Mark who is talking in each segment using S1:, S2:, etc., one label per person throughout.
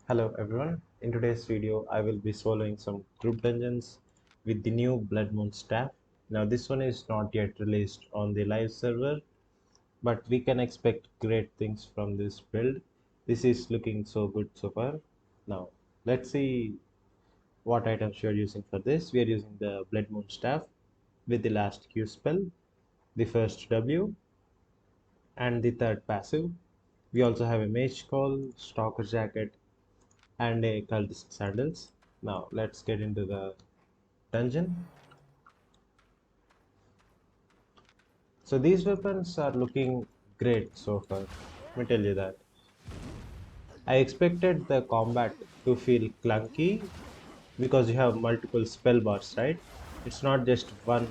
S1: Hello everyone, in today's video I will be soloing some group dungeons with the new Blood Moon staff. Now this one is not yet released on the live server, but we can expect great things from this build. This is looking so good so far. Now let's see what items we are using for this. We are using the Blood Moon staff with the last Q spell, the first W, and the third passive. We also have a mage call, stalker jacket, and a cultist sandals. Now let's get into the dungeon. So these weapons are looking great so far. Let me tell you that. I expected the combat to feel clunky because you have multiple spell bars, right? It's not just one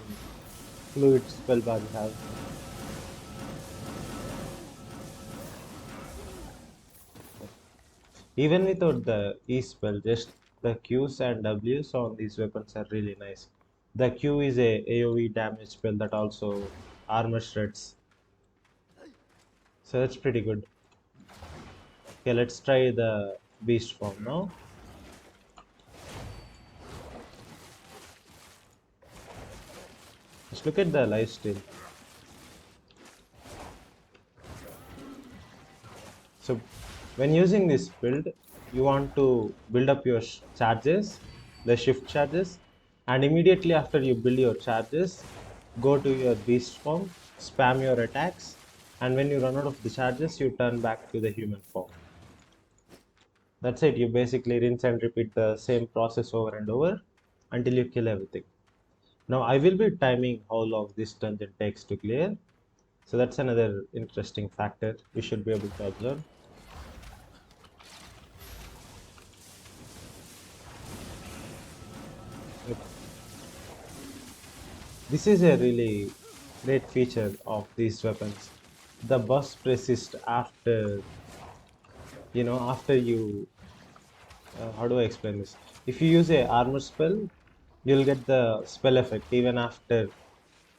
S1: fluid spell bar you have. Even without the E spell, just the Qs and Ws on these weapons are really nice. The Q is a AoE damage spell that also armor shreds. So that's pretty good. Okay, let's try the beast form now. Just look at the lifesteal. So when using this build, you want to build up your charges, the shift charges, and immediately after you build your charges, go to your beast form, spam your attacks, and when you run out of the charges, you turn back to the human form. That's it. You basically rinse and repeat the same process over and over until you kill everything. Now I will be timing how long this dungeon takes to clear. So that's another interesting factor you should be able to observe. This is a really great feature of these weapons. The burst persist after, after you, how do I explain this? If you use a armor spell, you'll get the spell effect even after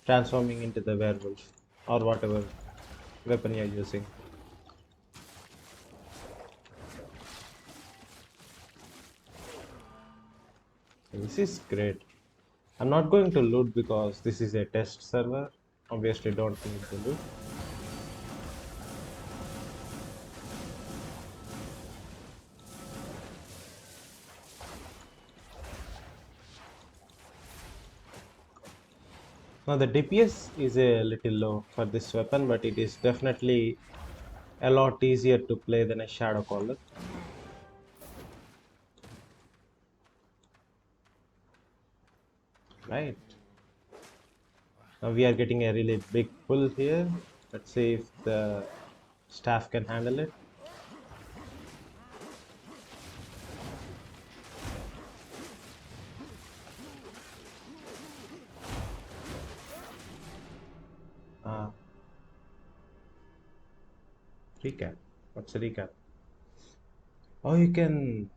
S1: transforming into the werewolf or whatever weapon you're using. This is great. I'm not going to loot because this is a test server. Obviously, don't need to loot. Now the DPS is a little low for this weapon, but it is definitely a lot easier to play than a Shadow Caller. Right. Now we are getting a really big pull here. Let's see if the staff can handle it. Uh, Recap. What's a recap? Oh, you can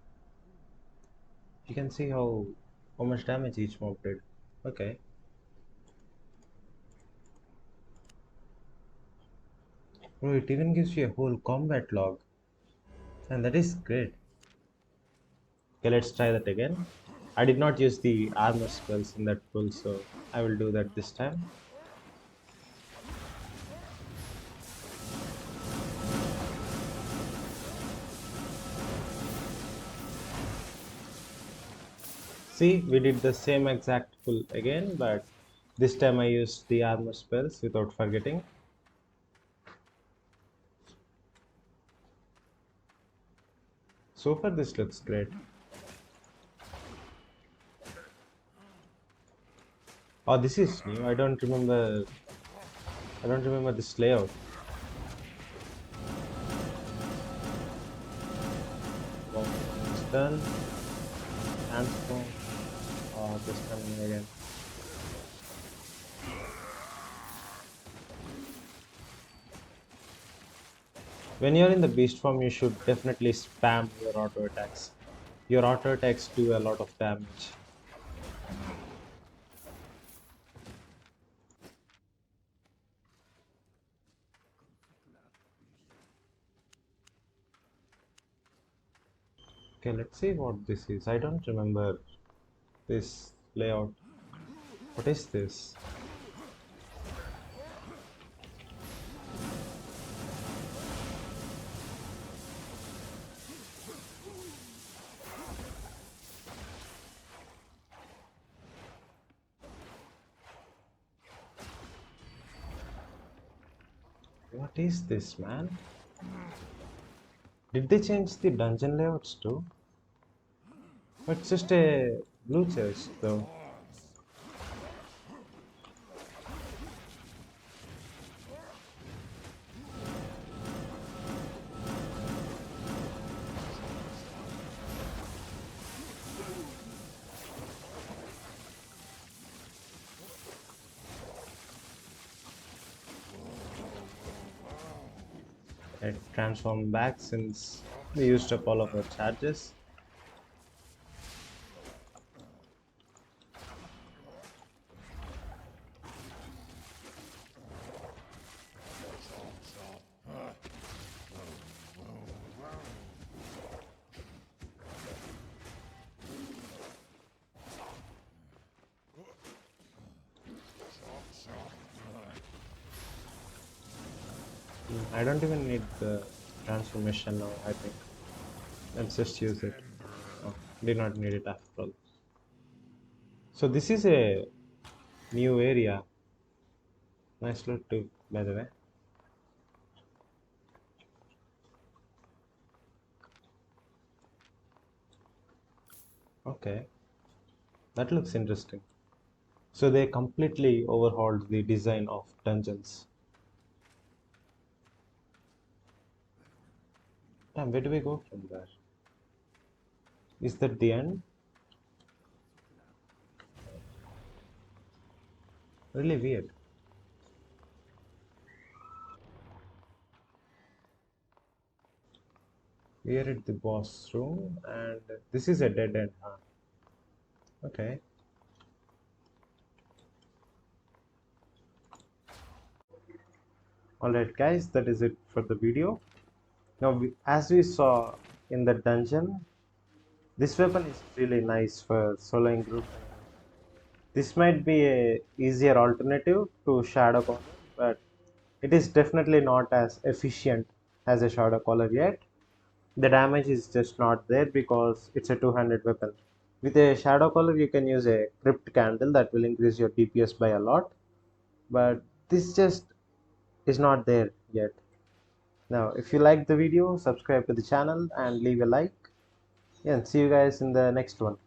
S1: see how much damage each mob did. Okay. Oh, it even gives you a whole combat log, and that is great. Okay, let's try that again. I did not use the armor spells in that pull, so I will do that this time. See, we did the same exact pull again, but this time I used the armor spells without forgetting. So far, this looks great. Oh, this is new. I don't remember. I don't remember this layout. Wow, it's done. Transform. Oh, just coming again. When you're in the beast form, you should definitely spam your auto attacks. Your auto attacks do a lot of damage. Okay, let's see what this is. I don't remember this layout. What is this? What is this, man? Did they change the dungeon layouts too? It's just a blue chest though. It transformed back since we used up all of our charges. I don't even need the transformation now, I think. Let's just use it. Oh, did not need it after all. So this is a new area. Nice loot too, by the way. Okay, that looks interesting. So they completely overhauled the design of dungeons. Damn, where do we go from there? Is that the end? Really weird. We are at the boss room, and this is a dead end, huh? Okay. Alright, guys, that is it for the video. Now, as we saw in the dungeon, this weapon is really nice for soloing group. This might be a easier alternative to Shadow Caller, but it is definitely not as efficient as a Shadow Caller yet. The damage is just not there because it's a two-handed weapon. With a Shadow Caller, you can use a Crypt Candle that will increase your DPS by a lot, but this just is not there yet. Now, if you liked the video, subscribe to the channel and leave a like. Yeah, and see you guys in the next one.